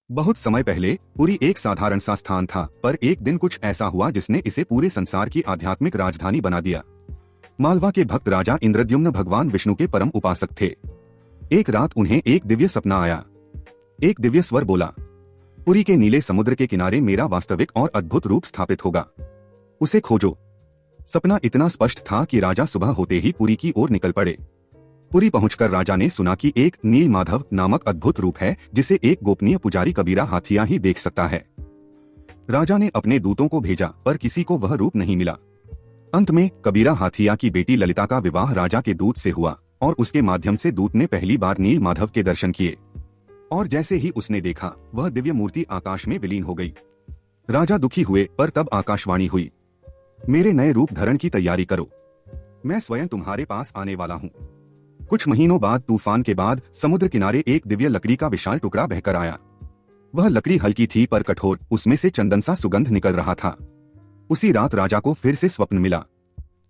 बहुत समय पहले पुरी एक साधारण सा स्थान था, पर एक दिन कुछ ऐसा हुआ जिसने इसे पूरे संसार की आध्यात्मिक राजधानी बना दिया। मालवा के भक्त राजा इंद्रद्युम्न भगवान विष्णु के परम उपासक थे। एक रात उन्हें एक दिव्य सपना आया। एक दिव्य स्वर बोला, पुरी के नीले समुद्र के किनारे मेरा वास्तविक और अद्भुत रूप स्थापित होगा, उसे खोजो। सपना इतना स्पष्ट था कि राजा सुबह होते ही पुरी की ओर निकल पड़े। पुरी पहुंचकर राजा ने सुना कि एक नील माधव नामक अद्भुत रूप है जिसे एक गोपनीय पुजारी कबीरा हाथिया ही देख सकता है। राजा ने अपने दूतों को भेजा, पर किसी को वह रूप नहीं मिला। अंत में कबीरा हाथिया की बेटी ललिता का विवाह राजा के दूत से हुआ और उसके माध्यम से दूत ने पहली बार नील माधव के दर्शन किए। और जैसे ही उसने देखा, वह दिव्य मूर्ति आकाश में विलीन हो गई। राजा दुखी हुए, पर तब आकाशवाणी हुई, मेरे नए रूप धारण की तैयारी करो, मैं स्वयं तुम्हारे पास आने वाला हूँ। कुछ महीनों बाद तूफान के बाद समुद्र किनारे एक दिव्य लकड़ी का विशाल टुकड़ा बहकर आया। वह लकड़ी हल्की थी पर कठोर, उसमें से चंदन सा सुगंध निकल रहा था। उसी रात राजा को फिर से स्वप्न मिला,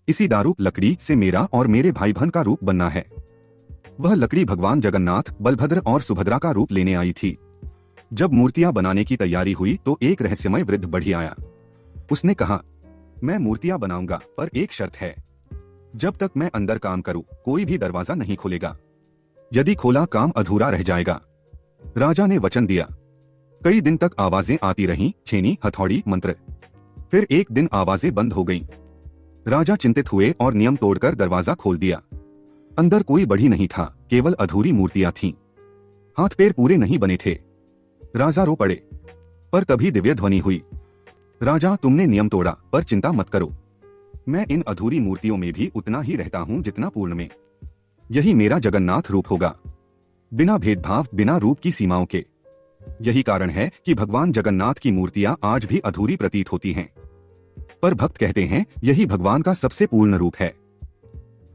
इसी दारू लकड़ी से मेरा और मेरे भाई बहन का रूप बनना है। वह लकड़ी भगवान जगन्नाथ, बलभद्र और सुभद्रा का रूप लेने आई थी। जब मूर्तियां बनाने की तैयारी हुई तो एक रहस्यमय वृद्ध बढ़ी आया। उसने कहा, मैं मूर्तियां बनाऊंगा, पर एक शर्त है, जब तक मैं अंदर काम करूं कोई भी दरवाजा नहीं खोलेगा। यदि खोला काम अधूरा रह जाएगा। राजा ने वचन दिया। कई दिन तक आवाजें आती रहीं, छेनी, हथौड़ी, मंत्र। फिर एक दिन आवाजें बंद हो गईं। राजा चिंतित हुए और नियम तोड़कर दरवाजा खोल दिया। अंदर कोई बढ़ी नहीं था, केवल अधूरी मूर्तियां थीं। हाथ पैर पूरे नहीं बने थे। राजा रो पड़े, पर तभी दिव्य ध्वनि हुई, राजा तुमने नियम तोड़ा, पर चिंता मत करो, मैं इन अधूरी मूर्तियों में भी उतना ही रहता हूं जितना पूर्ण में। यही मेरा जगन्नाथ रूप होगा, बिना भेदभाव, बिना रूप की सीमाओं के। यही कारण है कि भगवान जगन्नाथ की मूर्तियां आज भी अधूरी प्रतीत होती हैं, पर भक्त कहते हैं यही भगवान का सबसे पूर्ण रूप है।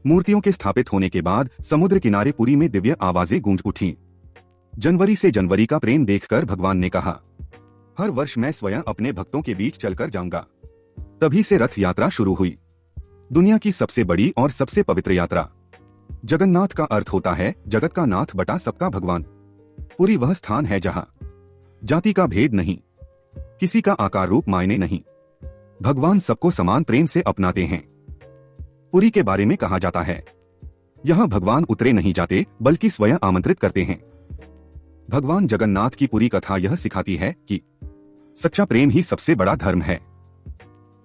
मूर्तियों के स्थापित होने के बाद समुद्र किनारे पुरी में दिव्य आवाजें गूंज उठीं। जनवरी से जनवरी का प्रेम देखकर भगवान ने कहा, हर वर्ष मैं स्वयं अपने भक्तों के बीच चलकर जाऊंगा। तभी से रथ यात्रा शुरू हुई, दुनिया की सबसे बड़ी और सबसे पवित्र यात्रा। जगन्नाथ का अर्थ होता है जगत का नाथ बटा सबका भगवान। पुरी वह स्थान है जहां जाति का भेद नहीं, किसी का आकार रूप मायने नहीं, भगवान सबको समान प्रेम से अपनाते हैं। पुरी के बारे में कहा जाता है, यहां भगवान उतरे नहीं जाते बल्कि स्वयं आमंत्रित करते हैं। भगवान जगन्नाथ की पूरी कथा यह सिखाती है कि सच्चा प्रेम ही सबसे बड़ा धर्म है।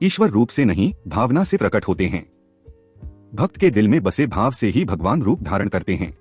ईश्वर रूप से नहीं, भावना से प्रकट होते हैं। भक्त के दिल में बसे भाव से ही भगवान रूप धारण करते हैं।